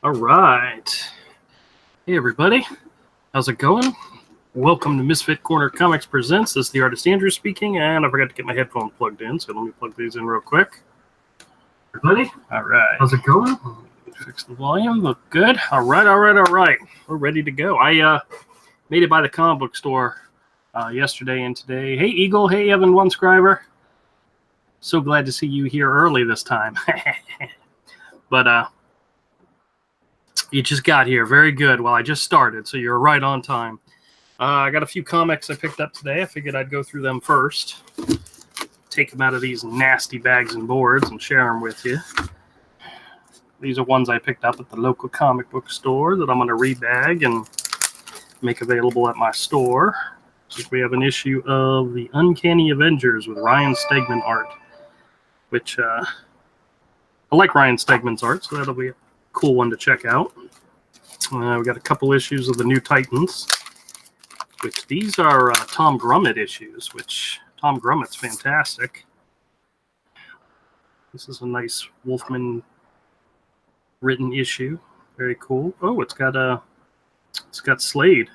All right. Hey, everybody. How's it going? Welcome to Misfit Corner Comics Presents. This is the artist Andrew speaking, and I forgot to get my headphones plugged in, so let me plug these in real quick. Everybody? All right. How's it going? Fix the volume. Look good. All right. We're ready to go. I made it by the comic book store yesterday and today. Hey, Eagle. Hey, Evan One Scriber. So glad to see you here early this time. But you just got here. Very good. Well, I just started, so you're right on time. I got a few comics I picked up today. I figured I'd go through them first. Take them out of these nasty bags and boards and share them with you. These are ones I picked up at the local comic book store that I'm going to rebag and make available at my store. So we have an issue of the Uncanny Avengers with Ryan Stegman art, which I like Ryan Stegman's art, so that'll be a cool one to check out. We got a couple issues of the New Titans, which these are Tom Grummett issues, which Tom Grummett's fantastic. This is a nice Wolfman written issue. Very cool. Oh, it's got Slade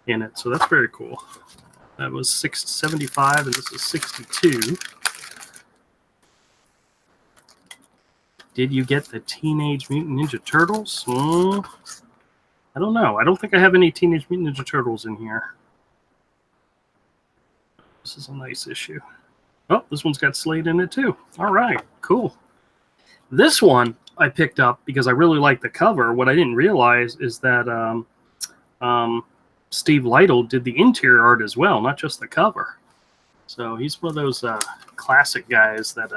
in it, so that's very cool. That was $6.75 and this is $62. Did you get the Teenage Mutant Ninja Turtles? I don't know. I don't think I have any Teenage Mutant Ninja Turtles in here. This is a nice issue. Oh, this one's got Slade in it too. All right, cool. This one I picked up because I really like the cover. What I didn't realize is that Steve Lytle did the interior art as well, not just the cover. So he's one of those classic guys that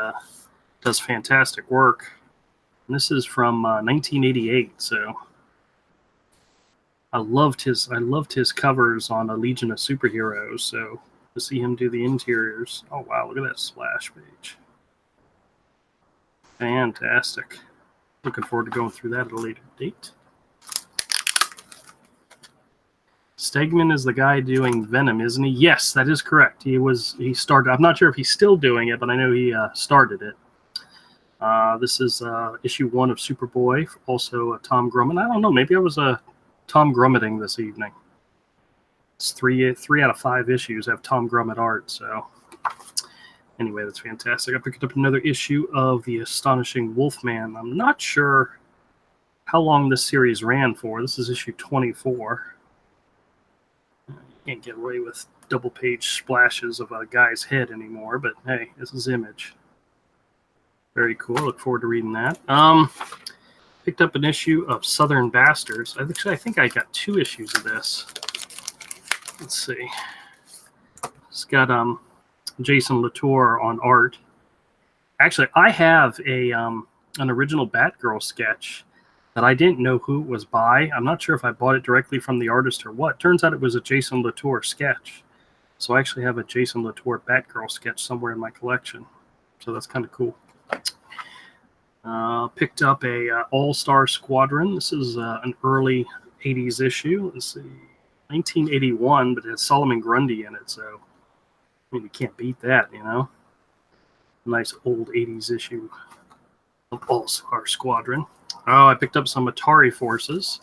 does fantastic work. And this is from 1988, so I loved his covers on A Legion of Superheroes. So to see him do the interiors, oh wow, look at that splash page, fantastic. Looking forward to going through that at a later date. Stegman is the guy doing Venom, isn't he? Yes, that is correct. He started. I'm not sure if he's still doing it, but I know he started it. This is issue 1 of Superboy, also Tom Grummett. I don't know, maybe I was Tom Grummetting this evening. It's three out of 5 issues have Tom Grummett art, so anyway, that's fantastic. I picked up another issue of The Astonishing Wolfman. I'm not sure how long this series ran for. This is issue 24. Can't get away with double-page splashes of a guy's head anymore, but hey, this is Image. Very cool. Look forward to reading that. Picked up an issue of Southern Bastards. Actually, I think I got 2 issues of this. Let's see. It's got Jason Latour on art. Actually, I have an original Batgirl sketch that I didn't know who it was by. I'm not sure if I bought it directly from the artist or what. Turns out it was a Jason Latour sketch. So I actually have a Jason Latour Batgirl sketch somewhere in my collection. So that's kind of cool. Picked up a All-Star Squadron. This is an early 80s issue. Let's see, 1981, but it has Solomon Grundy in it, so I mean, you can't beat that, you know. Nice old 80s issue of All-Star Squadron. Oh, I picked up some Atari Forces.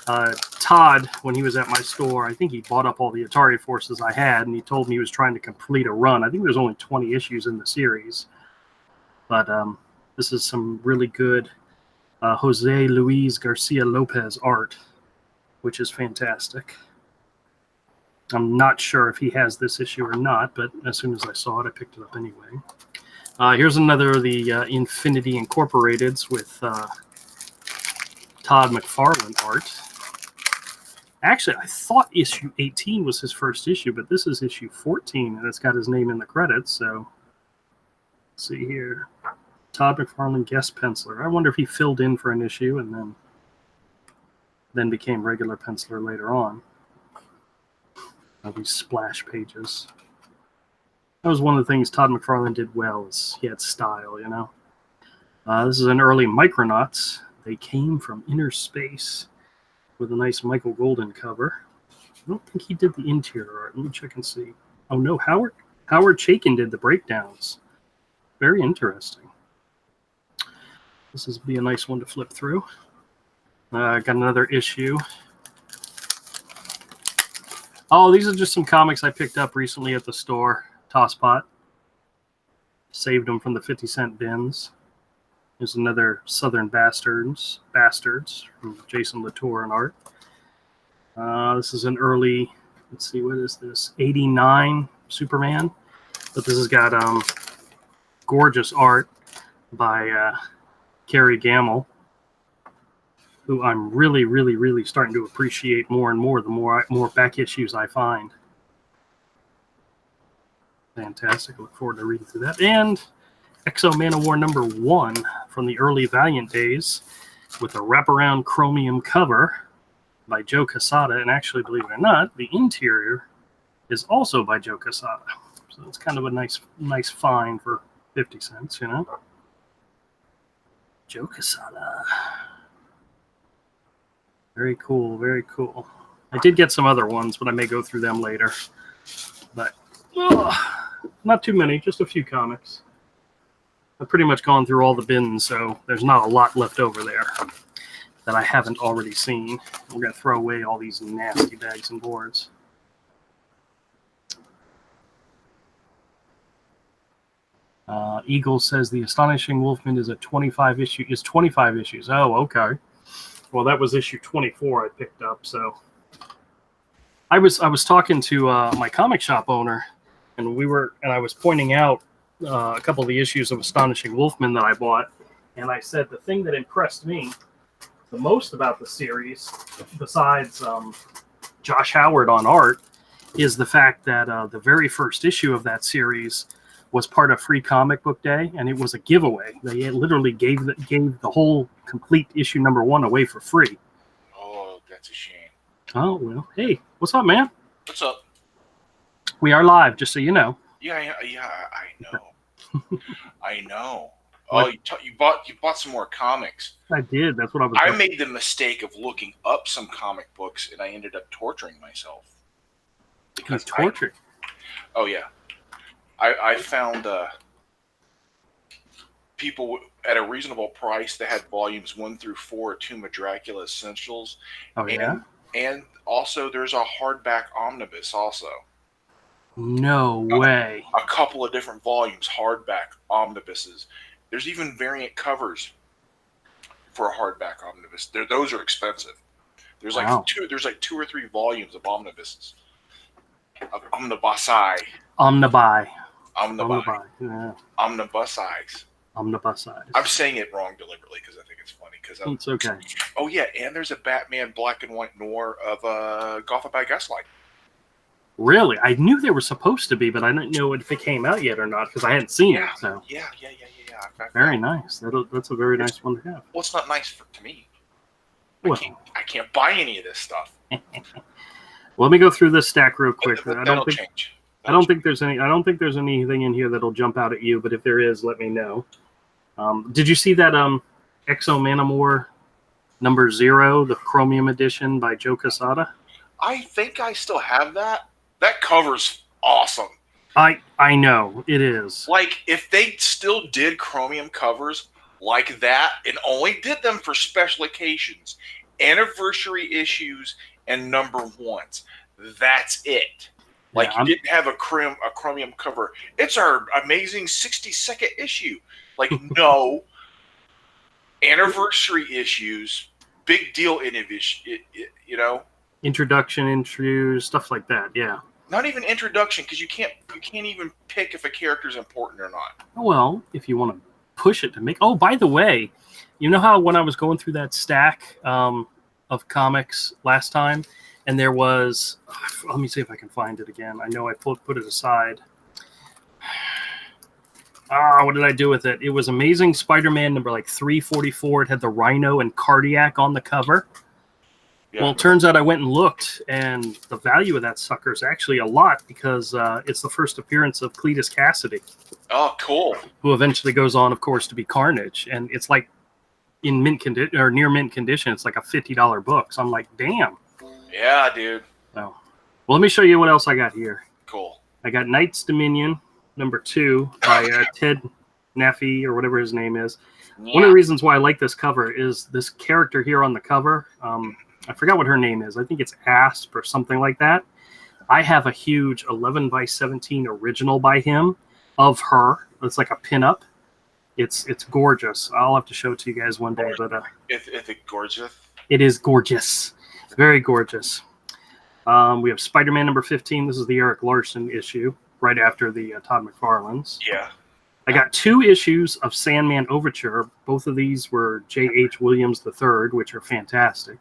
Todd, when he was at my store, I think he bought up all the Atari Forces I had, and he told me he was trying to complete a run. I think there's only 20 issues in the series. But this is some really good Jose Luis Garcia Lopez art, which is fantastic. I'm not sure if he has this issue or not, but as soon as I saw it, I picked it up anyway. Here's another of the Infinity Incorporateds with Todd McFarlane art. Actually, I thought issue 18 was his first issue, but this is issue 14, and it's got his name in the credits, so let's see here. Todd McFarlane, guest penciler. I wonder if he filled in for an issue and then became regular penciler later on. These splash pages. That was one of the things Todd McFarlane did well, is he had style, you know. This is an early Micronauts. They Came from Inner Space, with a nice Michael Golden cover. I don't think he did the interior art. Let me check and see. Oh no, Howard Chaykin did the breakdowns. Very interesting. This will be a nice one to flip through. Got another issue. Oh, these are just some comics I picked up recently at the store. Tosspot. Saved them from the 50-cent bins. There's another Southern Bastards from Jason Latour and art. This is an early, let's see, what is this? 89 Superman. But this has got gorgeous art by Kerry Gamble, who I'm really, really, really starting to appreciate more and more the more back issues I find. Fantastic. Look forward to reading through that. And Exo Man of War #1 from the early Valiant days with a wraparound chromium cover by Joe Quesada. And actually, believe it or not, the interior is also by Joe Quesada. So it's kind of a nice find for 50 cents, you know? Joe Quesada. Very cool, very cool. I did get some other ones, but I may go through them later. But not too many, just a few comics. I've pretty much gone through all the bins, so there's not a lot left over there that I haven't already seen. We're going to throw away all these nasty bags and boards. Eagle says the Astonishing Wolfman is 25 issues. Oh, okay. Well, that was issue 24 I picked up. So I was talking to my comic shop owner, and I was pointing out a couple of the issues of Astonishing Wolfman that I bought, and I said the thing that impressed me the most about the series, besides Josh Howard on art, is the fact that the very first issue of that series was part of Free Comic Book Day, and it was a giveaway. They literally gave the whole complete issue #1 away for free. Oh, that's a shame. Oh, well, hey, what's up, man? What's up? We are live, just so you know. Yeah, I know. I know. Oh, you bought some more comics. I did. That's what I was. I made the mistake of looking up some comic books, and I ended up torturing myself. Because tortured. Oh yeah. I found people at a reasonable price that had volumes 1 through 4 of Tomb of Dracula Essentials. Oh, yeah? And also there's a hardback omnibus also. No way. A couple of different volumes, hardback omnibuses. There's even variant covers for a hardback omnibus. Those are expensive. There's like there's like 2 or 3 volumes of omnibuses. Of omnibusi. Omnibuy. Yeah. Omnibusize. Omnibusize. I'm saying it wrong deliberately because I think it's funny. It's okay. Oh yeah, and there's a Batman black and white noir of Gotham by Gaslight. Really? I knew they were supposed to be, but I didn't know if it came out yet or not because I hadn't seen it. So Yeah. Very nice. That's a very nice one to have. Well, it's not nice to me. Well, I can't buy any of this stuff. Let me go through this stack real quick. That'll change. I don't think there's anything in here that'll jump out at you, but if there is, let me know. Did you see that Exo Man of War #0, the Chromium edition by Joe Quesada? I think I still have that. That cover's awesome. I know it is. Like if they still did chromium covers like that and only did them for special occasions, anniversary issues, and #1s, that's it. Like you didn't have a chromium cover. It's our amazing 62nd issue. Like no anniversary issues, big deal you know. Introduction, stuff like that. Yeah. Not even introduction because you can't even pick if a character's important or not. Well, if you want to push it to make. Oh, by the way, you know how when I was going through that stack of comics last time, and there was, let me see if I can find it again. I know I put it aside. What did I do with it? It was Amazing Spider-Man number 344. It had the Rhino and Cardiac on the cover. Yeah. Well, it turns out I went and looked, and the value of that sucker is actually a lot because it's the first appearance of Cletus Cassidy. Oh, cool. Who eventually goes on, of course, to be Carnage. And it's like in mint condition or near mint condition. It's like a $50 book. So I'm like, damn. Yeah, dude. So, well, let me show you what else I got here. Cool. I got Knight's Dominion #2 by Ted Naffy or whatever his name is. Yeah. One of the reasons why I like this cover is this character here on the cover. I forgot what her name is. I think it's Asp or something like that. I have a huge 11 by 17 original by him of her. It's like a pinup. It's gorgeous. I'll have to show it to you guys one day. But Is it gorgeous? it is gorgeous. Very gorgeous. We have Spider-Man number 15. This is the Eric Larson issue, right after the Todd McFarlane's. Yeah. I got 2 issues of Sandman Overture. Both of these were J.H. Williams III, which are fantastic.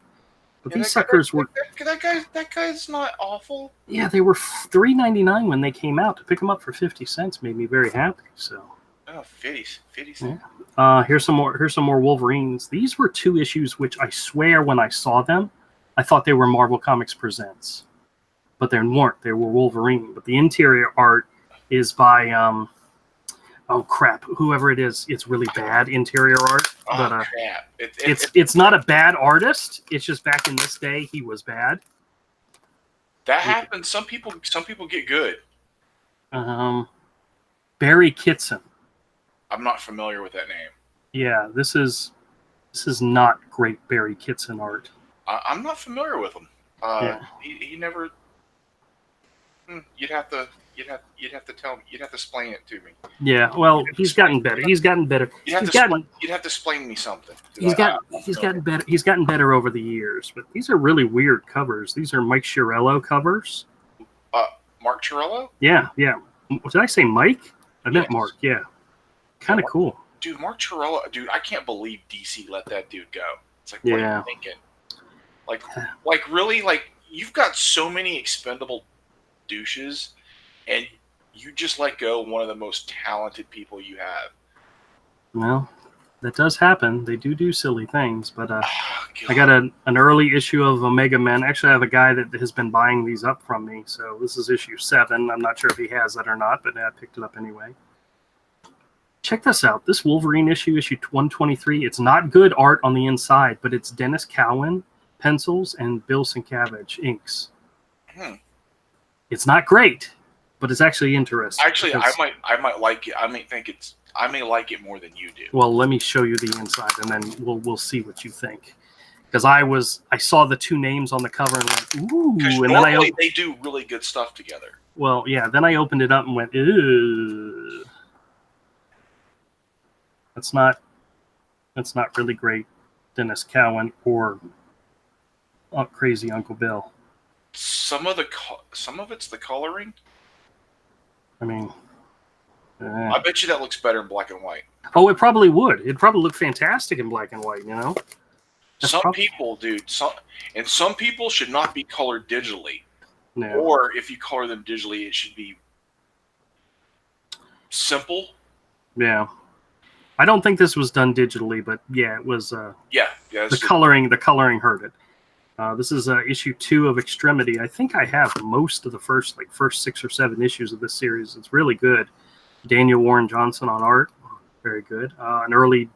But these suckers were... That guy's not awful. Yeah, they were $3.99 when they came out. To pick them up for 50 cents made me very happy. So. Oh, 50 cents. Yeah. Here's some more Wolverines. These were 2 issues which I swear when I saw them, I thought they were Marvel Comics Presents. But they weren't. They were Wolverine. But the interior art is by... oh crap! Whoever it is, it's really bad interior art. Oh but, crap! It's not a bad artist. It's just back in this day he was bad. That happens. Some people get good. Barry Kitson. I'm not familiar with that name. Yeah, this is not great Barry Kitson art. I'm not familiar with him. Yeah. He never. You'd have to tell me. You'd have to explain it to me. Yeah, well, he's gotten better. He's gotten better. You'd have to explain me something. He's gotten better. He's gotten better over the years. But these are really weird covers. These are Mike Chiarello covers. Mark Chiarello? Yeah. Did I say Mike? I meant Mark. Yeah. Kind of cool. Dude, Mark Chiarello. Dude, I can't believe DC let that dude go. It's like, what are you thinking? Like really? Like, you've got so many expendable douches, and you just let go one of the most talented people you have. Well, that does happen. They do silly things, but I got an early issue of Omega Men. Actually, I have a guy that has been buying these up from me, so this is issue 7. I'm not sure if he has that or not, but I picked it up anyway. Check this out. This Wolverine issue 123, it's not good art on the inside, but it's Dennis Cowan pencils and Bill Sienkiewicz inks. It's not great, but it's actually interesting. Actually, I might like it. I may like it more than you do. Well, let me show you the inside, and then we'll see what you think. Because I saw the 2 names on the cover and went, ooh, and normally they do really good stuff together. Well, yeah. Then I opened it up and went, ooh, that's not really great, Dennis Cowan or Crazy Uncle Bill. Some of it's the coloring. I mean, I bet you that looks better in black and white. Oh, it probably would. It'd probably look fantastic in black and white. You know. People, dude. Some people should not be colored digitally. No. Or if you color them digitally, it should be simple. Yeah. I don't think this was done digitally, but yeah, it was. Yeah. The coloring hurt it. This is issue 2 of Extremity. I think I have most of the first 6 or 7 issues of this series. It's really good. Daniel Warren Johnson on art, very good. An early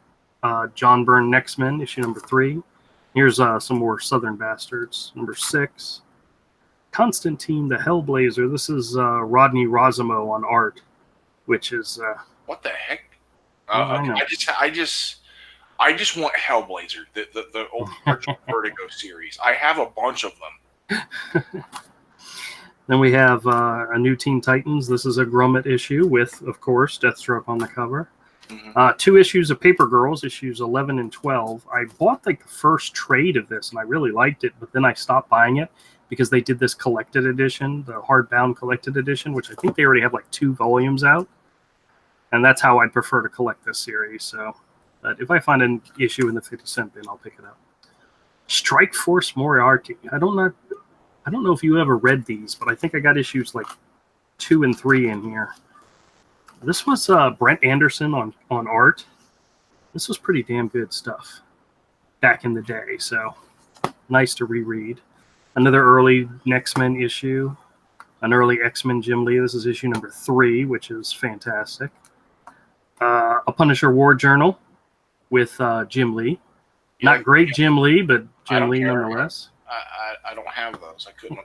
John Byrne Next-Men, issue number 3. Here's some more Southern Bastards, number 6. Constantine the Hellblazer. This is Rodney Rosimo on art, which is what the heck? I just want Hellblazer, the old Vertigo series. I have a bunch of them. Then we have a new Teen Titans. This is a Gromit issue with, of course, Deathstroke on the cover. 2 issues of Paper Girls, issues 11 and 12. I bought the first trade of this, and I really liked it, but then I stopped buying it because they did this collected edition, the hardbound collected edition, which I think they already have 2 volumes out. And that's how I'd prefer to collect this series. So, but if I find an issue in the 50-cent bin, I'll pick it up. Strike Force Moriarty. I don't know if you ever read these, but I think I got issues 2 and 3 in here. This was Brent Anderson on art. This was pretty damn good stuff back in the day, so nice to reread. Another early Next-Men issue. An early X-Men Jim Lee. This is issue number 3, which is fantastic. A Punisher War Journal with Jim Lee. Not great Jim Lee, but Jim Lee nonetheless. I don't have those. I couldn't.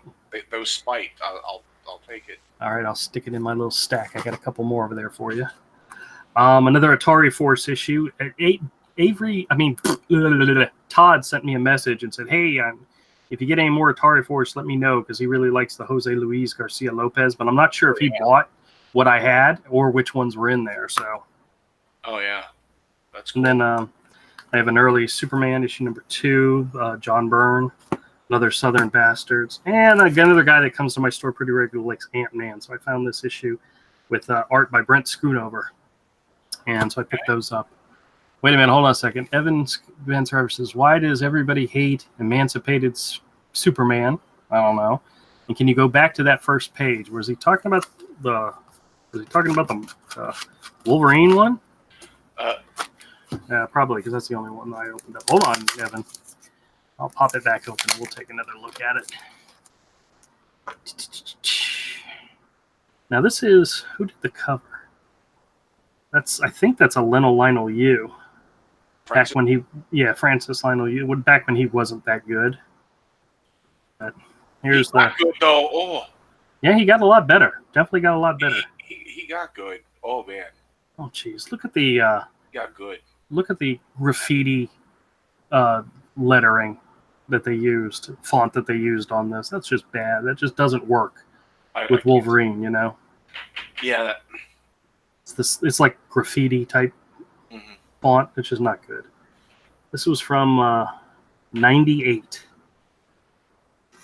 Those spiked. I'll take it. All right, I'll stick it in my little stack. I got a couple more over there for you. Another Atari Force issue. Todd sent me a message and said, "Hey, if you get any more Atari Force, let me know," because he really likes the Jose Luis Garcia Lopez. But I'm not sure if he bought what I had or which ones were in there. So. Oh yeah, that's cool. And then I have an early Superman issue number 2, John Byrne, another Southern Bastards, and again another guy that comes to my store pretty regularly likes Ant-Man. So I found this issue with art by Brent Schoonover, and so I picked those up. Wait a minute, hold on a second. Evan Van Server says, "Why does everybody hate Emancipated Superman?" I don't know. And can you go back to that first page? Was he talking about the Wolverine one? Yeah, probably, because that's the only one that I opened up. Hold on, Evan. I'll pop it back open and we'll take another look at it. Now this is, who did the cover? I think that's a Lionel Yu. Back when Francis Lionel Yu. Back when he wasn't that good. But here's the. Good though. Oh. Yeah, he got a lot better. Definitely got a lot better. He got good. Oh man. Oh jeez, look at the. He got good. Look at the graffiti lettering that they used, font that they used on this. That's just bad. That just doesn't work with Wolverine, you know? Yeah. It's like graffiti type font, which is not good. This was from 98.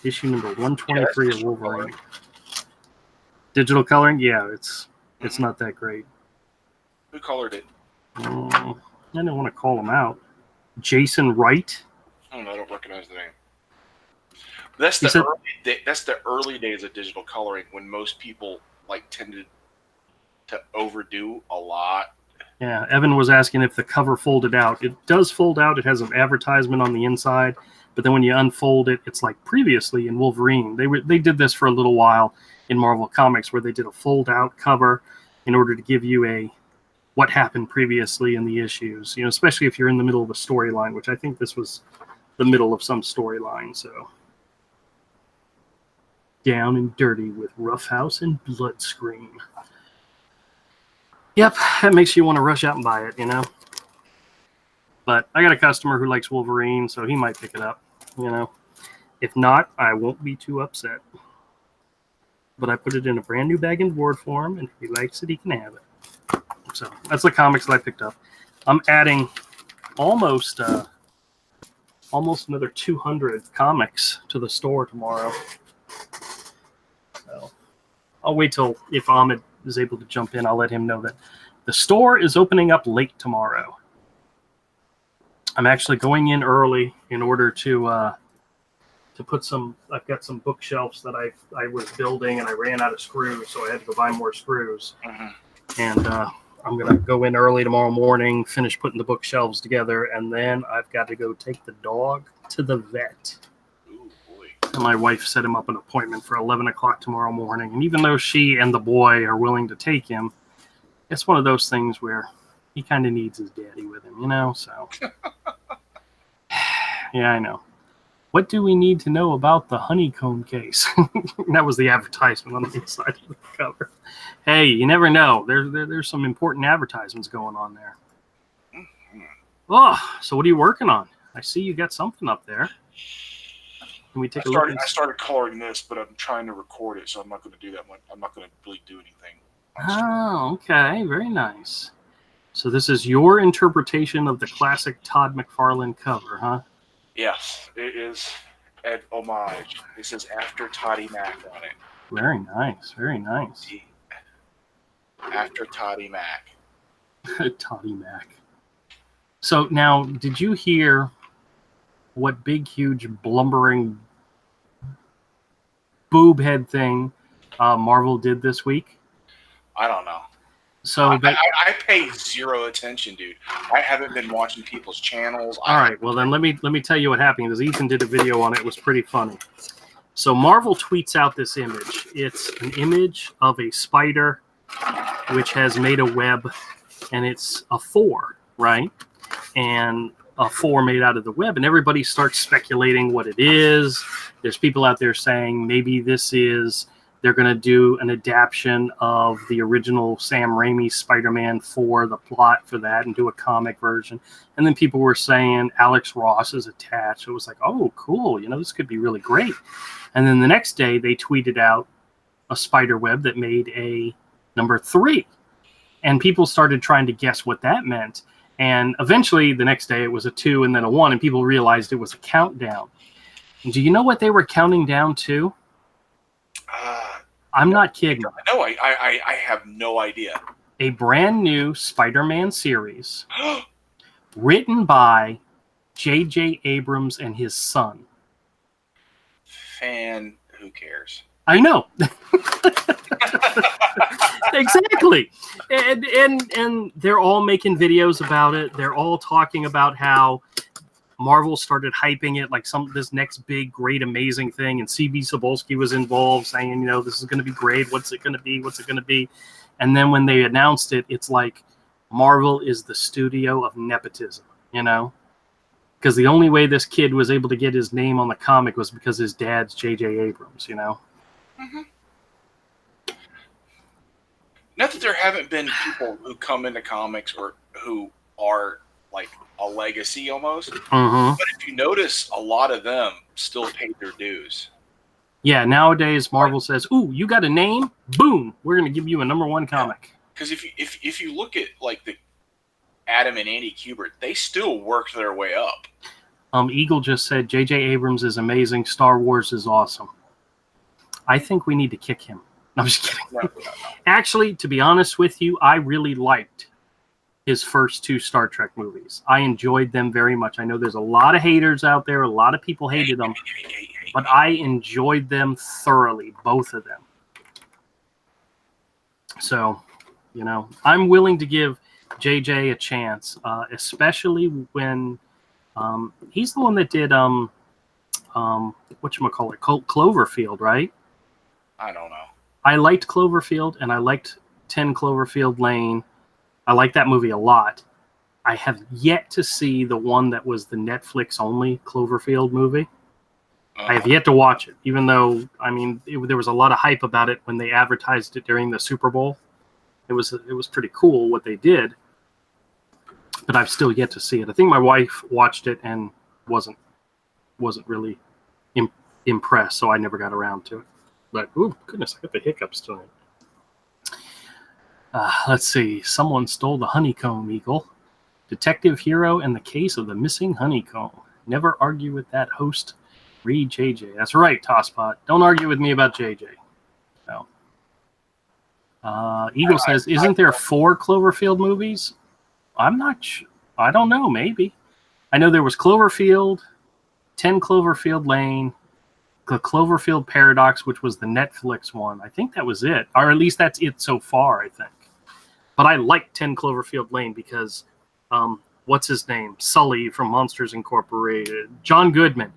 Issue number 123 of Wolverine. Digital coloring? Yeah, it's not that great. Who colored it? I didn't want to call him out. Jason Wright. I don't recognize the name. That's the early days of digital coloring when most people tended to overdo a lot. Yeah, Evan was asking if the cover folded out. It does fold out. It has an advertisement on the inside, but then when you unfold it, it's like previously in Wolverine. They did this for a little while in Marvel Comics where they did a fold-out cover in order to give you a what happened previously in the issues, you know, especially if you're in the middle of a storyline, which I think this was the middle of some storyline. So Down and Dirty with Roughhouse and Bloodscream. Yep, that makes you want to rush out and buy it, you know. But I got a customer who likes Wolverine, so he might pick it up, you know. If not, I won't be too upset. But I put it in a brand new bag and board for him, and if he likes it, he can have it. So that's the comics that I picked up. I'm adding almost another 200 comics to the store tomorrow. So I'll wait till if Ahmed is able to jump in, I'll let him know that the store is opening up late tomorrow. I'm actually going in early in order to put some. I've got some bookshelves that I was building and I ran out of screws, so I had to go buy more screws. And I'm going to go in early tomorrow morning, finish putting the bookshelves together, and then I've got to go take the dog to the vet. Ooh, boy. And my wife set him up an appointment for 11 o'clock tomorrow morning. And even though she and the boy are willing to take him, it's one of those things where he kind of needs his daddy with him, you know? So, yeah, I know. What do we need to know about the honeycomb case? That was the advertisement on the inside of the cover. Hey, you never know. There's some important advertisements going on there. Oh, so what are you working on? I see you got something up there. Can we take a look? I started coloring this, but I'm trying to record it, so I'm not going to do that much. I'm not going to really do anything. Oh, okay. Very nice. So this is your interpretation of the classic Todd McFarlane cover, huh? Yes, it is an homage. It says after Toddy Mac on it. Very nice. Very nice. After Toddy Mac. Toddy Mac. So now, did you hear what big, huge, blumbering boob head thing Marvel did this week? I don't know. So I pay zero attention, dude. I haven't been watching people's channels. All right, well then let me tell you what happened, because Ethan did a video on it. It was pretty funny. So Marvel tweets out this image. It's an image of a spider which has made a web, and it's a 4, right? And a 4 made out of the web, and everybody starts speculating what it is. There's people out there saying maybe this is they're going to do an adaptation of the original Sam Raimi Spider-Man for the plot for that and do a comic version. And then people were saying Alex Ross is attached. It was like, oh, cool. This could be really great. And then the next day they tweeted out a spider web that made a number 3. And people started trying to guess what that meant. And eventually the next day it was a 2 and then a 1. And people realized it was a countdown. And do you know what they were counting down to? I'm not kidding. No, I have no idea. A brand new Spider-Man series written by J.J. Abrams and his son. Who cares? I know. Exactly. And they're all making videos about it. They're all talking about how Marvel started hyping it like this next big, great, amazing thing. And C.B. Cebulski was involved saying, this is going to be great. What's it going to be? What's it going to be? And then when they announced it, it's like Marvel is the studio of nepotism, Because the only way this kid was able to get his name on the comic was because his dad's J.J. Abrams, Mm-hmm. Not that there haven't been people who come into comics or who are like a legacy almost. Mm-hmm. But if you notice, a lot of them still paid their dues. Yeah, nowadays Marvel says, "Ooh, you got a name? Boom, we're going to give you a number 1 comic." Because if you look at like the Adam and Andy Kubert, they still worked their way up. Eagle just said J.J. Abrams is amazing. Star Wars is awesome. I think we need to kick him. No, I'm just kidding. No. Actually, to be honest with you, I really liked his first 2 Star Trek movies. I enjoyed them very much. I know there's a lot of haters out there. A lot of people hated them. But I enjoyed them thoroughly, both of them. So, I'm willing to give JJ a chance, especially when he's the one that did whatchamacallit, Cloverfield, right? I don't know. I liked Cloverfield and I liked 10 Cloverfield Lane. I like that movie a lot. I have yet to see the one that was the Netflix only Cloverfield movie. I have yet to watch it, even though, there was a lot of hype about it when they advertised it during the Super Bowl. It was pretty cool what they did, but I've still yet to see it. I think my wife watched it and wasn't really impressed, so I never got around to it. But, oh, goodness, I got the hiccups tonight. Let's see. Someone stole the honeycomb, Eagle. Detective Hero and the case of the missing honeycomb. Never argue with that host. Read JJ. That's right, Tosspot. Don't argue with me about JJ. No. Eagle says, isn't there 4 Cloverfield movies? I'm not sure. I don't know. Maybe. I know there was Cloverfield, 10 Cloverfield Lane, the Cloverfield Paradox, which was the Netflix one. I think that was it. Or at least that's it so far, I think. But I like 10 Cloverfield Lane because, what's his name? Sully from Monsters Incorporated. John Goodman.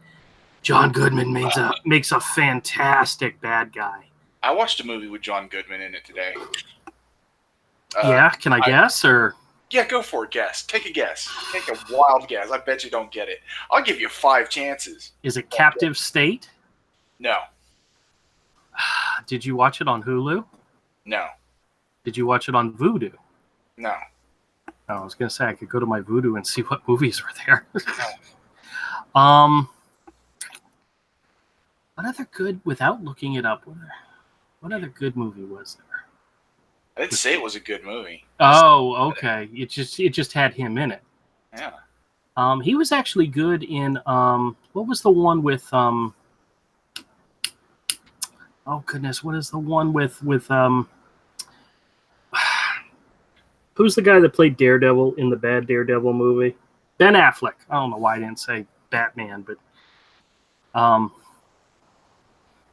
John Goodman makes a fantastic bad guy. I watched a movie with John Goodman in it today. Yeah, can I guess? Or yeah, go for it. Guess. Take a guess. Take a wild guess. I bet you don't get it. I'll give you 5 chances. Is it Captive State? No. Did you watch it on Hulu? No. Did you watch it on Vudu? No. Oh, I was going to say I could go to my Vudu and see what movies were there. What other good, without looking it up, what other good movie was there? I didn't say it was a good movie. Oh, okay. It just had him in it. Yeah. He was actually good in what was the one with oh goodness, what is the one with who's the guy that played Daredevil in the bad Daredevil movie? Ben Affleck. I don't know why I didn't say Batman, but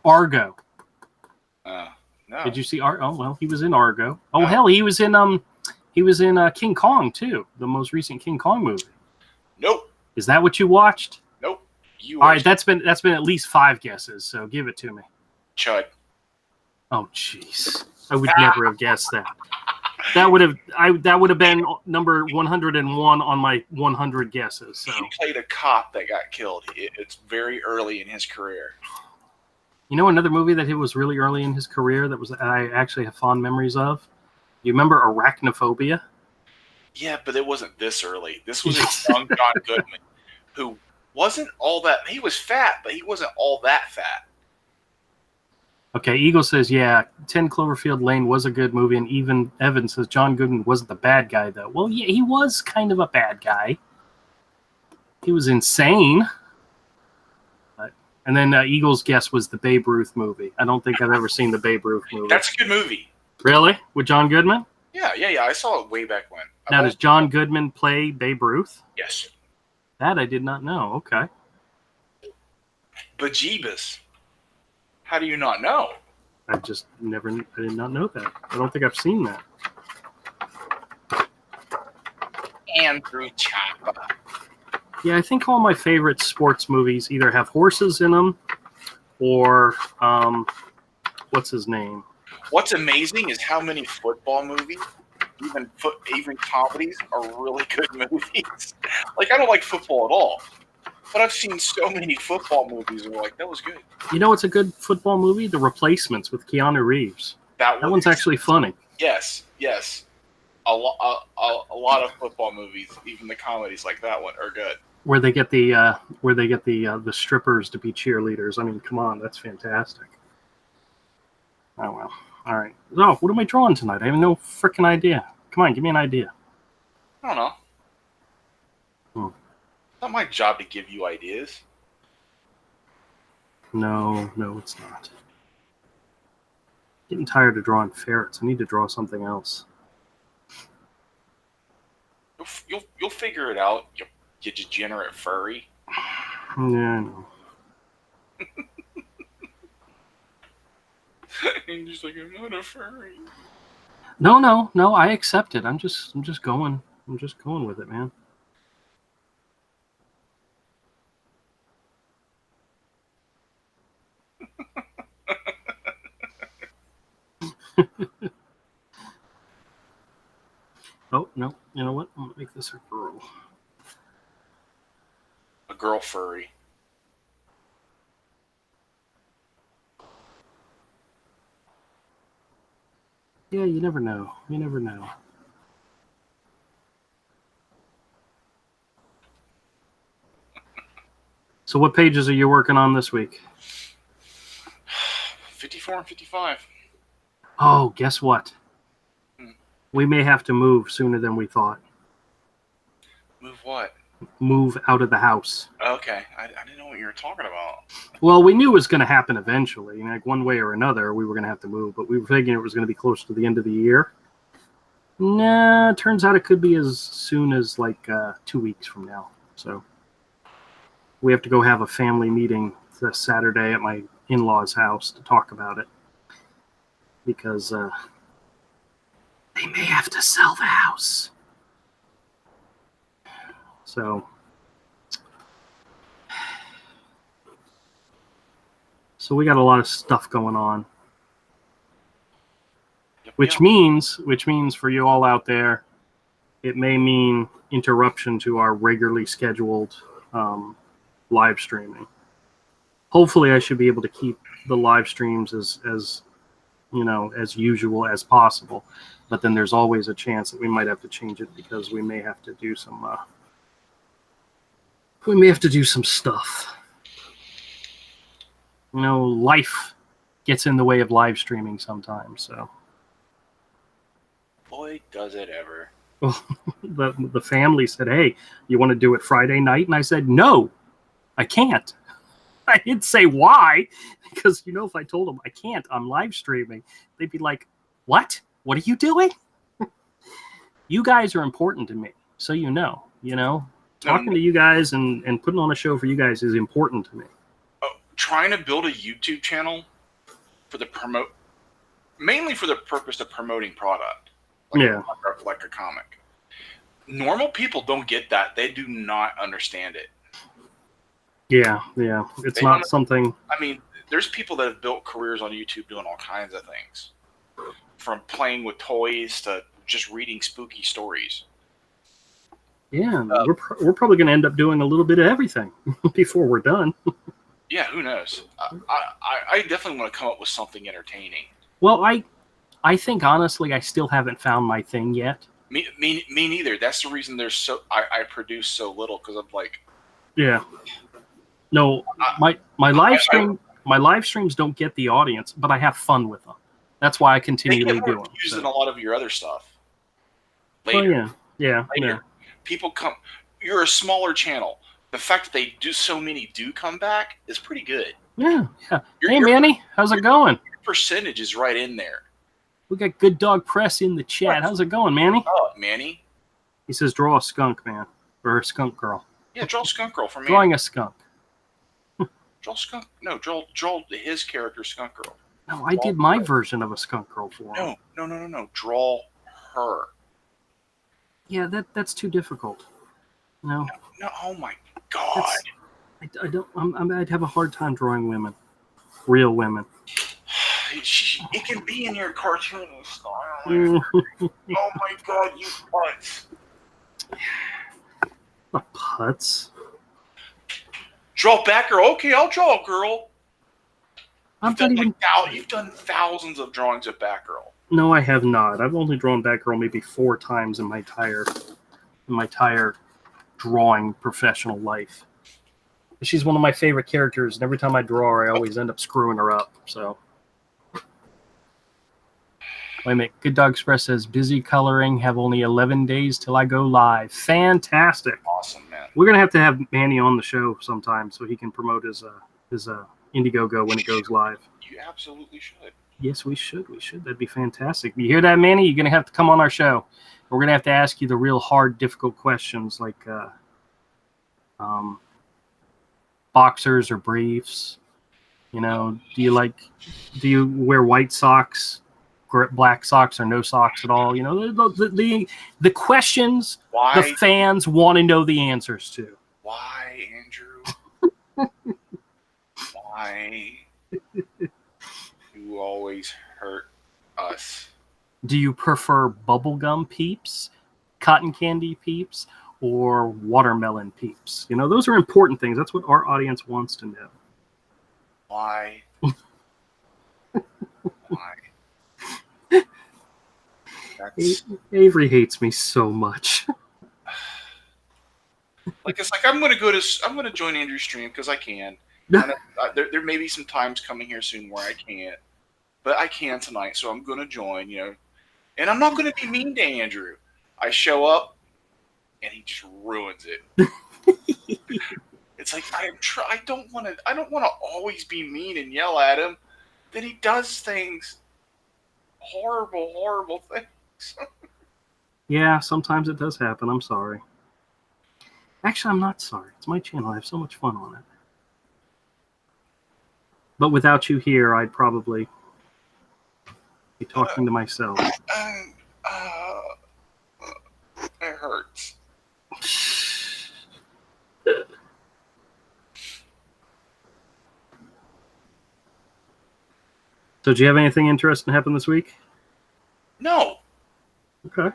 Argo. No. Did you see Argo? Oh well, he was in Argo. Oh no. Hell, he was in King Kong too, the most recent King Kong movie. Nope. Is that what you watched? Nope. All right, that's been at least 5 guesses, so give it to me. Chud. Oh jeez. I would never have guessed that. That would have been number 101 on my 100 guesses. So. He played a cop that got killed. It's very early in his career. You know another movie that he was really early in his career that I actually have fond memories of? You remember Arachnophobia? Yeah, but it wasn't this early. This was a young John Goodman who wasn't all that. He was fat, but he wasn't all that fat. Okay, Eagle says, yeah, 10 Cloverfield Lane was a good movie, and even Evan says John Goodman wasn't the bad guy, though. Well, yeah, he was kind of a bad guy. He was insane. And then Eagle's guess was the Babe Ruth movie. I don't think I've ever seen the Babe Ruth movie. That's a good movie. Really? With John Goodman? Yeah. I saw it way back when. Now, does John Goodman play Babe Ruth? Yes. That I did not know. Okay. Bejeebus. How do you not know? I did not know that. I don't think I've seen that. Andrew Chapa. Yeah, I think all my favorite sports movies either have horses in them or, what's his name? What's amazing is how many football movies, even comedies, are really good movies. Like, I don't like football at all, but I've seen so many football movies and we're like, that was good. You know what's a good football movie? The Replacements with Keanu Reeves. That one's actually funny. Yes. A lot of football movies, even the comedies like that one, are good. Where they get the strippers to be cheerleaders. I mean, come on, that's fantastic. Oh well. All right. So, what am I drawing tonight? I have no freaking idea. Come on, give me an idea. I don't know. It's not my job to give you ideas. No, it's not. Getting tired of drawing ferrets. I need to draw something else. You'll figure it out. You degenerate furry. Yeah, I know. And just like, I'm not a furry. No, I accept it. I'm just going with it, man. Oh, no. You know what? I'm going to make this a girl. A girl furry. Yeah, you never know. So what pages are you working on this week? 54 and 55. Oh, guess what? We may have to move sooner than we thought. Move what? Move out of the house. Okay. I didn't know what you were talking about. Well, we knew it was going to happen eventually. Like one way or another, we were going to have to move, but we were thinking it was going to be close to the end of the year. Nah, turns out it could be as soon as like 2 weeks from now. So we have to go have a family meeting this Saturday at my in-laws' house to talk about it because they may have to sell the house. So we got a lot of stuff going on. Which means for you all out there, it may mean interruption to our regularly scheduled live streaming. Hopefully I should be able to keep the live streams as usual as possible. But then there's always a chance that we might have to change it because we may have to do some stuff. Life gets in the way of live streaming sometimes, so. Boy, does it ever. Well, the family said, hey, you want to do it Friday night? And I said, no, I can't. I didn't say why, because, if I told them I can't, I'm live streaming, they'd be like, what? What are you doing? You guys are important to me, so talking to you guys and putting on a show for you guys is important to me. Trying to build a YouTube channel mainly for the purpose of promoting product. Like a comic. Normal people don't get that. They do not understand it. Yeah. It's not something. I mean, there's people that have built careers on YouTube doing all kinds of things, from playing with toys to just reading spooky stories. Yeah, we're probably going to end up doing a little bit of everything before we're done. Yeah, who knows? I definitely want to come up with something entertaining. Well, I think honestly, I still haven't found my thing yet. Me neither. That's the reason I produce so little, because I'm like, yeah. No, my live streams don't get the audience, but I have fun with them. That's why I they continually get do more them. views So. than a lot of your other stuff. Oh Later, yeah. people come. You're a smaller channel. The fact that they do so many do come back is pretty good. Yeah. Hey, Your Manny, how's it going? percentage is right in there. We got Good Dog Press in the chat. How's it going, Manny? Oh, Manny. He says, draw a skunk, man. Or a skunk girl. Yeah, draw Skunk Girl for Manny. Drawing a skunk. Draw Skunk. No, draw his character Skunk Girl. No, I did my version of a skunk girl for him. No. Draw her. Yeah, that's too difficult. No. Oh my God. I don't. I'd have a hard time drawing women, real women. It can be in your cartoony style. Oh my God, you putz. Not putz. Draw Batgirl. Okay, I'll draw a girl. You've done thousands of drawings of Batgirl. No, I have not. I've only drawn Batgirl maybe 4 times in my entire drawing professional life. She's one of my favorite characters, and every time I draw her, I always end up screwing her up. So, wait a minute. Good Dog Express says busy coloring. Have only 11 days till I go live. Fantastic. Awesome, man. We're gonna have to have Manny on the show sometime so he can promote his Indiegogo when it goes live. You absolutely should. Yes, we should. That'd be fantastic. You hear that, Manny? You're gonna have to come on our show. We're gonna have to ask you the real hard, difficult questions like boxers or briefs. You know, do you wear white socks, black socks, or no socks at all? You know, the questions the fans want to know the answers to. Why, Andrew? Why you always hurt us? Do you prefer bubblegum peeps, cotton candy peeps, or watermelon peeps? You know, those are important things. That's what our audience wants to know. Why? Why? Avery hates me so much. It's like I'm gonna join Andrew's stream because I can. There may be some times coming here soon where I can't, but I can tonight, so I'm gonna join. You know, and I'm not gonna be mean to Andrew. I show up, and he just ruins it. It's like I don't want to always be mean and yell at him. Then he does things, horrible things. Yeah, sometimes it does happen. I'm sorry. Actually, I'm not sorry. It's my channel. I have so much fun on it. But without you here, I'd probably be talking to myself. It hurts. So, do you have anything interesting happen this week? No. Okay. What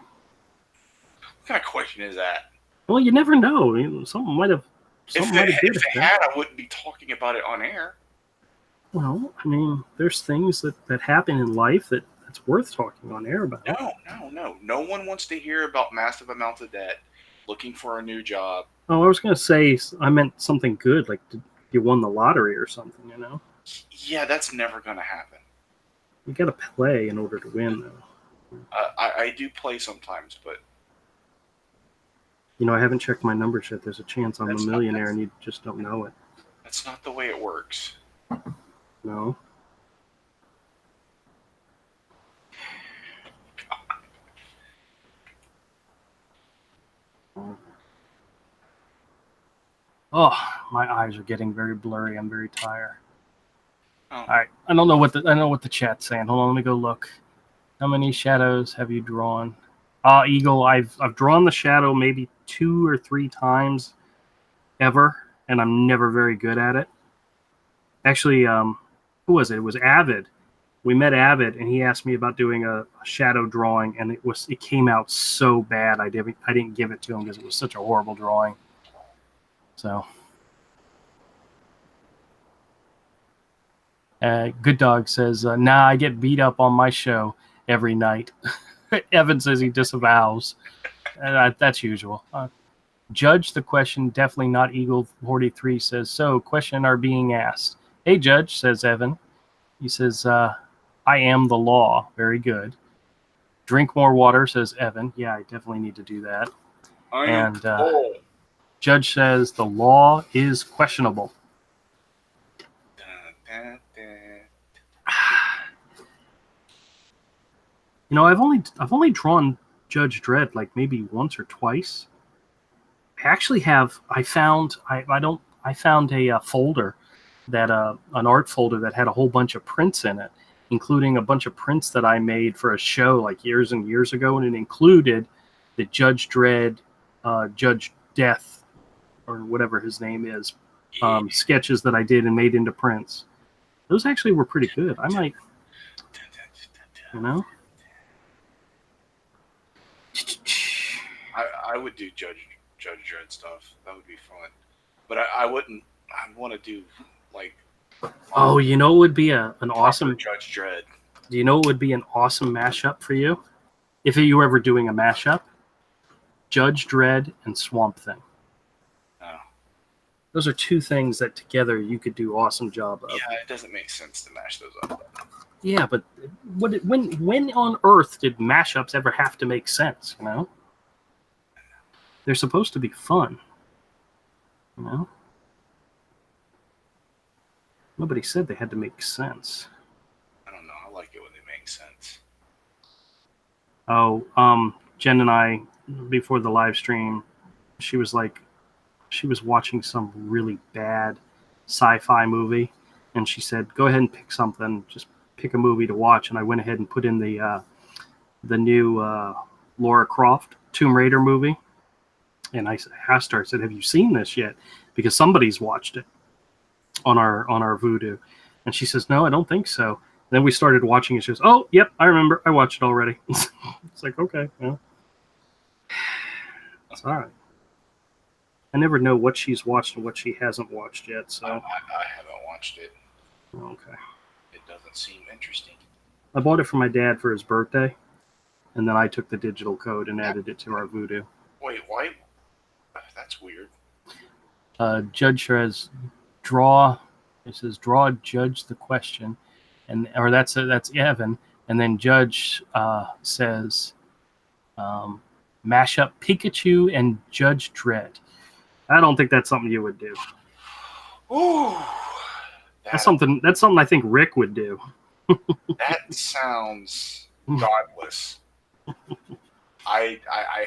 kind of question is that? Well, you never know. Something might have. If it had, I wouldn't be talking about it on air. Well, I mean, there's things that happen in life that's worth talking on air about. No. No one wants to hear about massive amounts of debt, looking for a new job. Oh, I was going to say, I meant something good, like you won the lottery or something, you know? Yeah, that's never going to happen. You got to play in order to win, though. I do play sometimes, but... You know, I haven't checked my numbers yet. There's a chance I'm a millionaire and you just don't know it. That's not the way it works. No. Oh, my eyes are getting very blurry. I'm very tired. Oh. All right, I know what the chat's saying. Hold on, let me go look. How many shadows have you drawn? Eagle, I've drawn the shadow maybe 2 or 3 times ever, and I'm never very good at it. Actually, who was it? It was Avid. We met Avid, and he asked me about doing a shadow drawing, and it came out so bad. I didn't give it to him because it was such a horrible drawing. So, Good Dog says, nah, I get beat up on my show every night. Evan says he disavows. That's usual. Judge the question, definitely not Eagle 43 says, so question are being asked. Hey, Judge, says Evan. He says, I am the law. Very good. Drink more water, says Evan. Yeah, I definitely need to do that. And Judge says the law is questionable. You know, I've only drawn Judge Dredd like maybe once or twice. I actually have. I found a folder that an art folder that had a whole bunch of prints in it, including a bunch of prints that I made for a show like years and years ago, and it included the Judge Dredd, Judge Death, or whatever his name is, sketches that I did and made into prints. Those actually were pretty good. I might, you know. I would do Judge Dredd stuff. That would be fun. But I wouldn't. I want to do like. Oh, you know, it would be an awesome Judge Dredd. Do you know what would be an awesome mashup for you? If you were ever doing a mashup, Judge Dredd and Swamp Thing. Oh. Those are two things that together you could do awesome job of. Yeah, it doesn't make sense to mash those up. Yeah, but when on earth did mashups ever have to make sense, you know? They're supposed to be fun, you know? Nobody said they had to make sense. I don't know. I like it when they make sense. Oh, Jen and I, before the live stream, she was watching some really bad sci-fi movie, and she said, go ahead and pick something, just pick a movie to watch. And I went ahead and put in the new Lara Croft Tomb Raider movie. And I asked her, I said, have you seen this yet? Because somebody's watched it on our Vudu. And she says, no, I don't think so. And then we started watching it. She goes, oh, yep, I remember. I watched it already. It's like, okay, well, it's all right. I never know what she's watched and what she hasn't watched yet. So I haven't watched it. Okay. It doesn't seem interesting. I bought it for my dad for his birthday, and then I took the digital code and added it to our Vudu. Wait, why? That's weird. Judge says, draw. It says, draw, judge the question, or that's Evan, and then Judge says, mash up Pikachu and Judge Dredd. I don't think that's something you would do. Ooh, that's something I think Rick would do. That sounds godless. I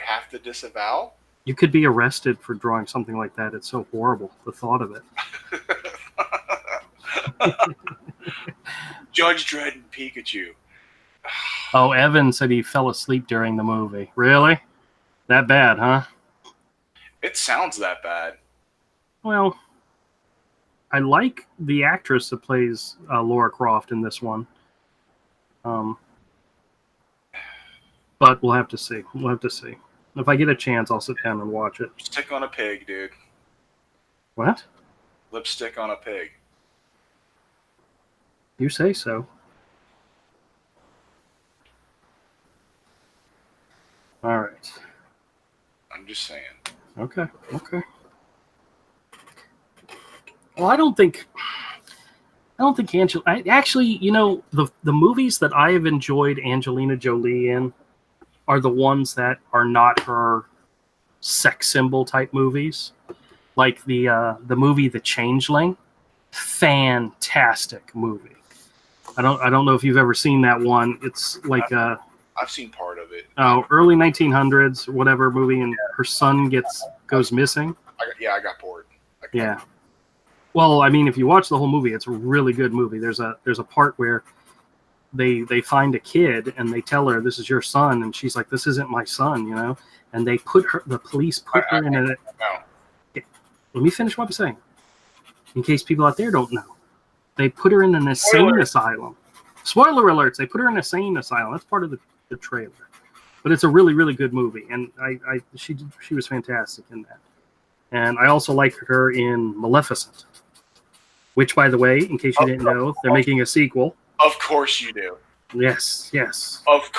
have to disavow. You could be arrested for drawing something like that. It's so horrible, the thought of it. Judge Dredd and Pikachu. Oh, Evan said he fell asleep during the movie. Really? That bad, huh? It sounds that bad. Well, I like the actress that plays Lara Croft in this one. But we'll have to see. If I get a chance, I'll sit down and watch it. Lipstick on a pig, dude. What? Lipstick on a pig. You say so. All right. I'm just saying. Okay. Well, I don't think Angela. Actually, you know, the movies that I have enjoyed Angelina Jolie in are the ones that are not her sex symbol type movies, like the movie The Changeling. Fantastic movie. I don't know if you've ever seen that one. It's like I've seen part of it. Early 1900s, whatever movie, and her son goes missing. I got bored. Yeah. Well, I mean, if you watch the whole movie, it's a really good movie. There's a part where they find a kid and they tell her, this is your son, and she's like, this isn't my son, you know. And the police put her in a. No. Let me finish what I'm saying, in case people out there don't know. They put her in an insane asylum. Spoiler alerts! They put her in an insane asylum. That's part of the trailer, but it's a really, really good movie, and she was fantastic in that. And I also like her in Maleficent, Which, by the way, in case you didn't know, they're making a sequel. Of course you do. Yes. Of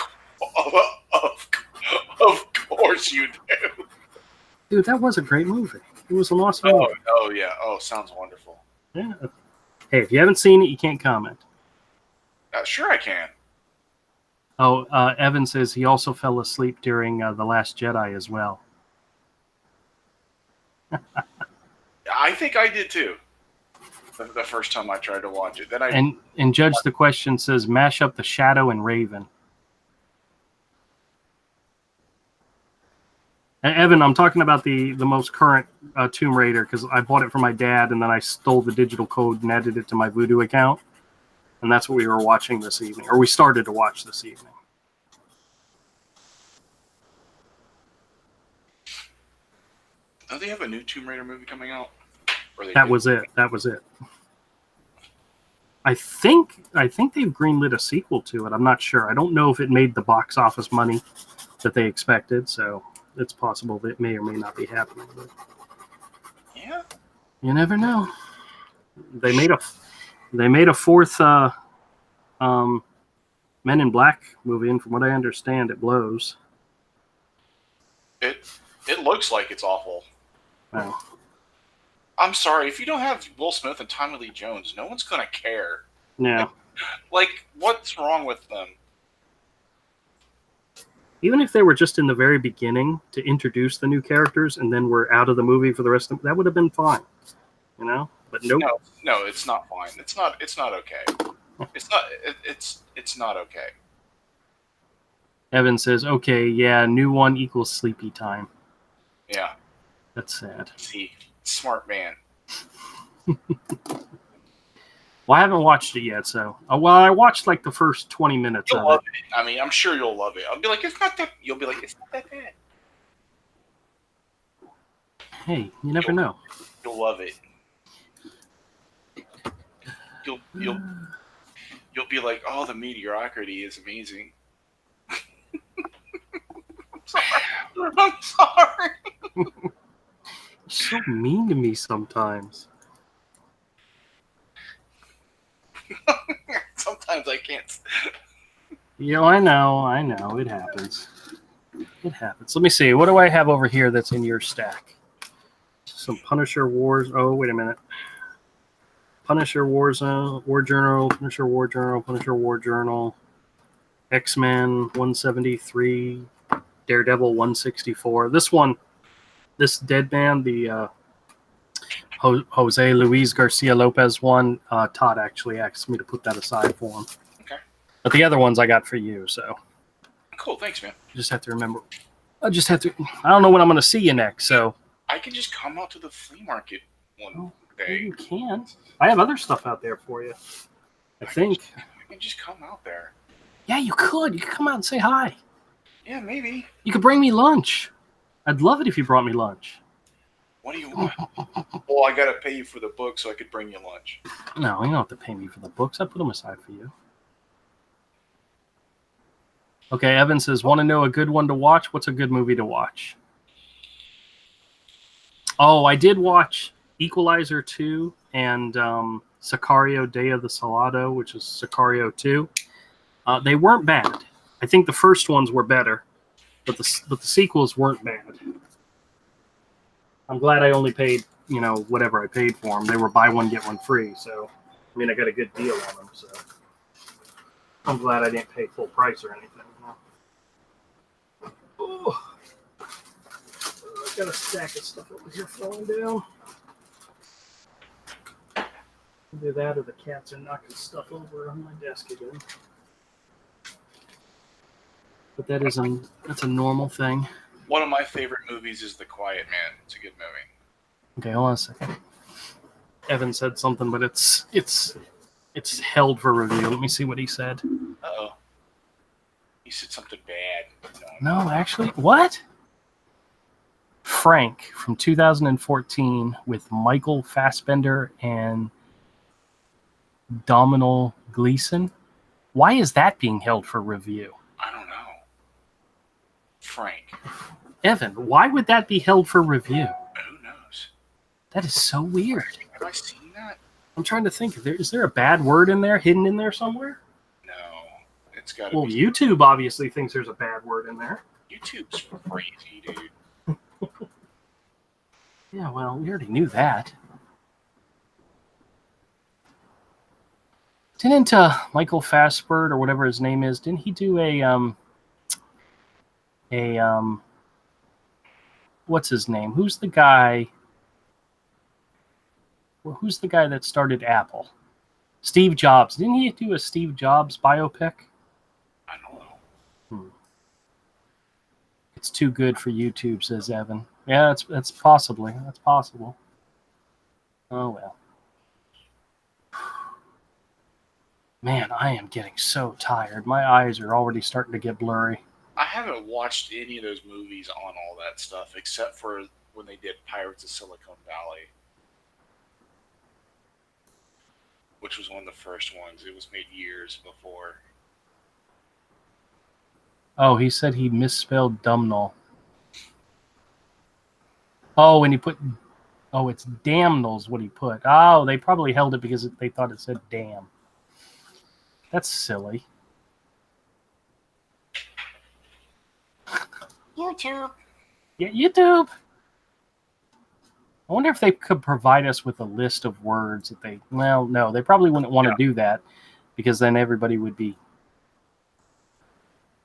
course you do. Dude, that was a great movie. It was an awesome movie. Oh, yeah. Oh, sounds wonderful. Yeah. Hey, if you haven't seen it, you can't comment. Sure I can. Oh, Evan says he also fell asleep during The Last Jedi as well. I think I did too. The first time I tried to watch it. Then And Judge the Question says mash up The Shadow and Raven. And Evan, I'm talking about the most current Tomb Raider because I bought it for my dad and then I stole the digital code and added it to my Vudu account. And that's what we were watching this evening, or we started to watch this evening. Don't they have a new Tomb Raider movie coming out? That was it. I think they've greenlit a sequel to it. I'm not sure. I don't know if it made the box office money that they expected, so it's possible that it may or may not be happening. But yeah, you never know. They made a fourth Men in Black movie, and from what I understand, it blows. It looks like it's awful. Wow. I'm sorry, if you don't have Will Smith and Tommy Lee Jones, no one's gonna care. Yeah. Like, what's wrong with them? Even if they were just in the very beginning to introduce the new characters and then we're out of the movie for the rest of them, that would have been fine. You know? But nope. No, it's not fine. It's not okay. It's not okay. Evan says, okay, yeah, new one equals sleepy time. Yeah. That's sad. See, smart man. Well, I haven't watched it yet, so. I watched like the first 20 minutes You'll of love it. it. I mean, I'm sure you'll love it. I'll be like, it's not that. You'll be like, it's not that bad. Hey, you never know. You'll love it. You'll be like, oh, the mediocrity is amazing. I'm sorry. You're so mean to me sometimes. Sometimes I can't. Yeah, I know. It happens. Let me see. What do I have over here that's in your stack? Some Punisher Wars. Oh, wait a minute. Punisher Warzone, War Journal, Punisher War Journal, Punisher War Journal, X-Men 173, Daredevil 164. This Dead Man, the Jose Luis Garcia Lopez one, Todd actually asked me to put that aside for him. Okay. But the other ones I got for you, so. Cool, thanks, man. I just have to remember. I don't know when I'm going to see you next, so. I can just come out to the flea market one day. You can. I have other stuff out there for you. I think. I can just come out there. Yeah, you could. You could come out and say hi. Yeah, maybe. You could bring me lunch. I'd love it if you brought me lunch. What do you want? Well, I got to pay you for the book so I could bring you lunch. No, you don't have to pay me for the books. I put them aside for you. Okay, Evan says, want to know a good one to watch? What's a good movie to watch? Oh, I did watch Equalizer 2 and Sicario Day of the Salado, which is Sicario 2. They weren't bad. I think the first ones were better, but the sequels weren't bad. I'm glad I only paid, whatever I paid for them. They were buy one, get one free. So, I mean, I got a good deal on them. So, I'm glad I didn't pay full price or anything. Oh, I got a stack of stuff over here falling down. Either that or the cats are knocking stuff over on my desk again. But that's a normal thing. One of my favorite movies is The Quiet Man. It's a good movie. Okay, hold on a second. Evan said something, but it's held for review. Let me see what he said. Uh-oh. He said something bad. No, actually, what? Frank from 2014 with Michael Fassbender and Domhnall Gleeson. Why is that being held for review? I don't know. Frank. Evan, why would that be held for review? Who knows? That is so weird. Have I seen that? I'm trying to think. Is there a bad word in there, hidden in there somewhere? No, it's got to Well, be. YouTube obviously thinks there's a bad word in there. YouTube's crazy, dude. Yeah, well, we already knew that. Didn't Michael Fassbert or whatever his name is? Didn't he do a what's his name? Who's the guy? Well, who's the guy that started Apple? Steve Jobs. Didn't he do a Steve Jobs biopic? I don't know. It's too good for YouTube, says Evan. Yeah, that's possibly. That's possible. Oh well. Man, I am getting so tired. My eyes are already starting to get blurry. I haven't watched any of those movies on all that stuff except for when they did Pirates of Silicon Valley, which was one of the first ones. It was made years before. Oh, he said he misspelled Dumnall. Oh, and he put... Oh, it's Damnal's what he put. Oh, they probably held it because they thought it said damn. That's silly. YouTube. Yeah, YouTube. I wonder if they could provide us with a list of words that they... Well, no, they probably wouldn't want to do that because then everybody would be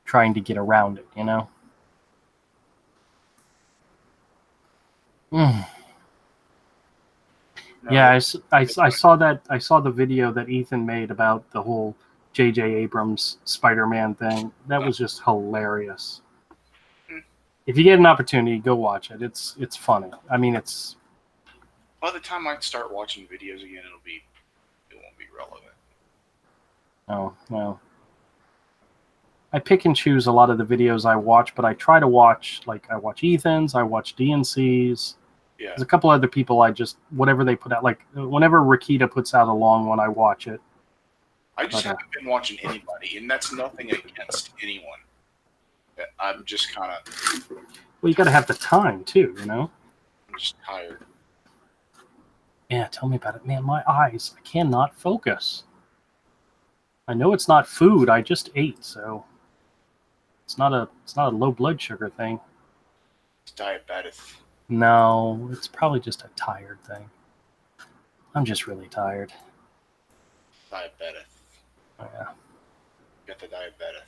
trying to get around it, you know? No. Yeah, I saw that. I saw the video that Ethan made about the whole J.J. Abrams Spider-Man thing. That was just hilarious. If you get an opportunity, go watch it. It's funny. I mean, it's... By the time I start watching videos again, it won't be relevant. Oh, well. I pick and choose a lot of the videos I watch, but I try to watch, like, I watch Ethan's, I watch DNC's. Yeah. There's a couple other people I just, whatever they put out, like, whenever Rakita puts out a long one, I watch it. I just haven't been watching anybody, and that's nothing against anyone. I'm just kind of... Well, you got to have the time, too, you know? I'm just tired. Yeah, tell me about it. Man, my eyes, I cannot focus. I know it's not food. I just ate, so it's not a low blood sugar thing. It's diabetes. No, it's probably just a tired thing. I'm just really tired. Diabetes. Oh, yeah. Got the diabetes.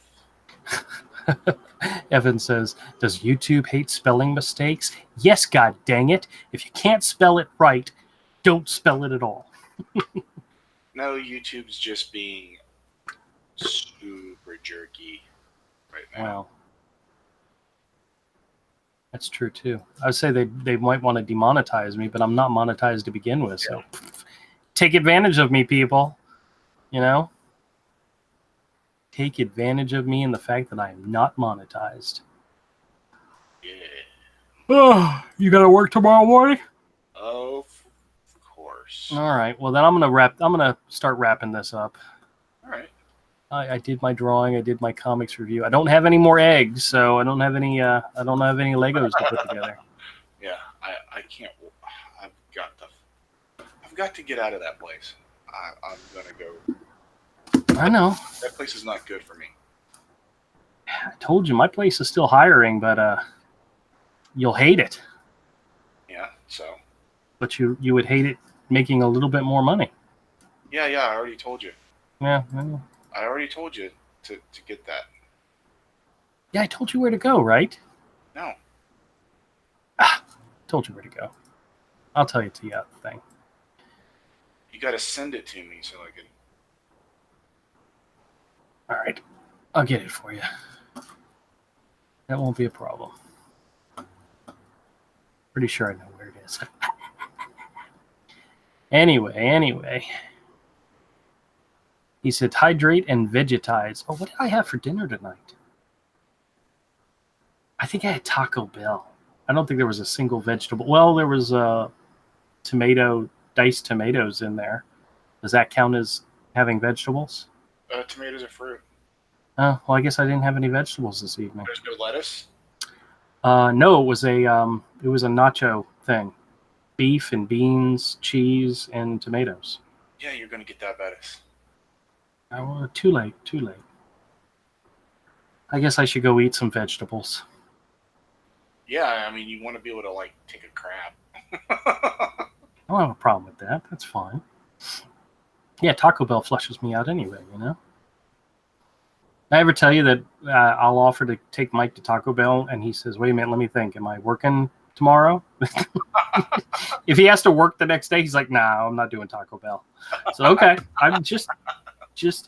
Evan says, does YouTube hate spelling mistakes? Yes, god dang it. If you can't spell it right, don't spell it at all. No, YouTube's just being super jerky right now. Well, that's true too. I would say they might want to demonetize me, but I'm not monetized to begin with. So take advantage of me, people. You know? Take advantage of me and the fact that I am not monetized. Yeah. Oh, you got to work tomorrow morning? Of course. All right. Well, then I'm gonna start wrapping this up. All right. I did my drawing. I did my comics review. I don't have any more eggs, so I don't have any. I don't have any Legos to put together. Yeah, I can't. I've got to get out of that place. I'm gonna go. I know. That place is not good for me. I told you my place is still hiring, but you'll hate it. Yeah. So. But you would hate it making a little bit more money. Yeah. I already told you. Yeah. I already told you to get that. Yeah, I told you where to go, right? No. Told you where to go. I'll tell you the thing. You got to send it to me so I can. All right. I'll get it for you. That won't be a problem. Pretty sure I know where it is. Anyway. He said, hydrate and vegetize. Oh, what did I have for dinner tonight? I think I had Taco Bell. I don't think there was a single vegetable. Well, there was diced tomatoes in there. Does that count as having vegetables? Tomatoes are fruit. Oh, well, I guess I didn't have any vegetables this evening. There's no lettuce? No, it was a nacho thing. Beef and beans, cheese, and tomatoes. Yeah, you're going to get diabetes. Oh, too late. Too late. I guess I should go eat some vegetables. Yeah, I mean, you want to be able to, like, take a crap. I don't have a problem with that. That's fine. Yeah, Taco Bell flushes me out anyway, you know? I ever tell you that I'll offer to take Mike to Taco Bell, and he says, wait a minute, let me think. Am I working tomorrow? If he has to work the next day, he's like, nah, I'm not doing Taco Bell. So, okay, I'm just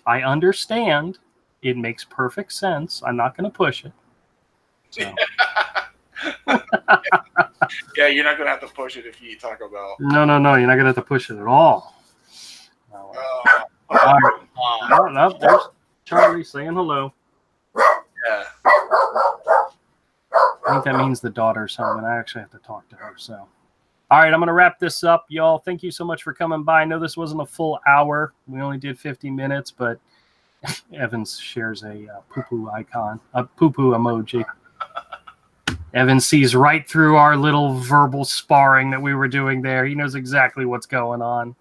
I understand. It makes perfect sense. I'm not going to push it. So. Yeah, you're not going to have to push it if you eat Taco Bell. No, you're not going to have to push it at all. No. All right. No, there's Charlie saying hello. Yeah. I think that means the daughter's home, and I actually have to talk to her. So, all right, I'm going to wrap this up, y'all. Thank you so much for coming by. I know this wasn't a full hour. We only did 50 minutes, but Evans shares a poo-poo icon, a poo-poo emoji. Evan sees right through our little verbal sparring that we were doing there. He knows exactly what's going on.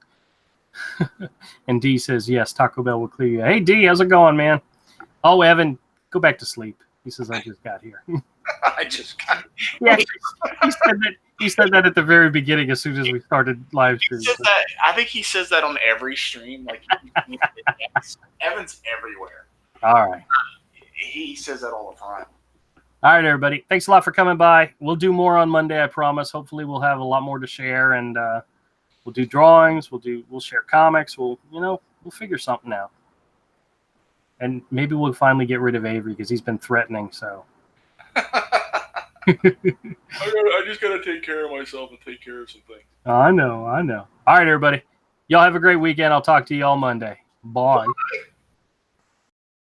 And D says, yes, Taco Bell will clear you. Hey, D, how's it going, man? Oh, Evan, go back to sleep. He says, I just got here. I just got Yeah, he said that at the very beginning as soon as we started live streaming. I think he says that on every stream. Like, Evan's everywhere. All right. He says that all the time. All right, everybody. Thanks a lot for coming by. We'll do more on Monday, I promise. Hopefully we'll have a lot more to share, and we'll do drawings. We'll share comics. We'll figure something out. And maybe we'll finally get rid of Avery because he's been threatening, so. I just got to take care of myself and take care of some things. I know. All right, everybody. Y'all have a great weekend. I'll talk to you all Monday. Bye.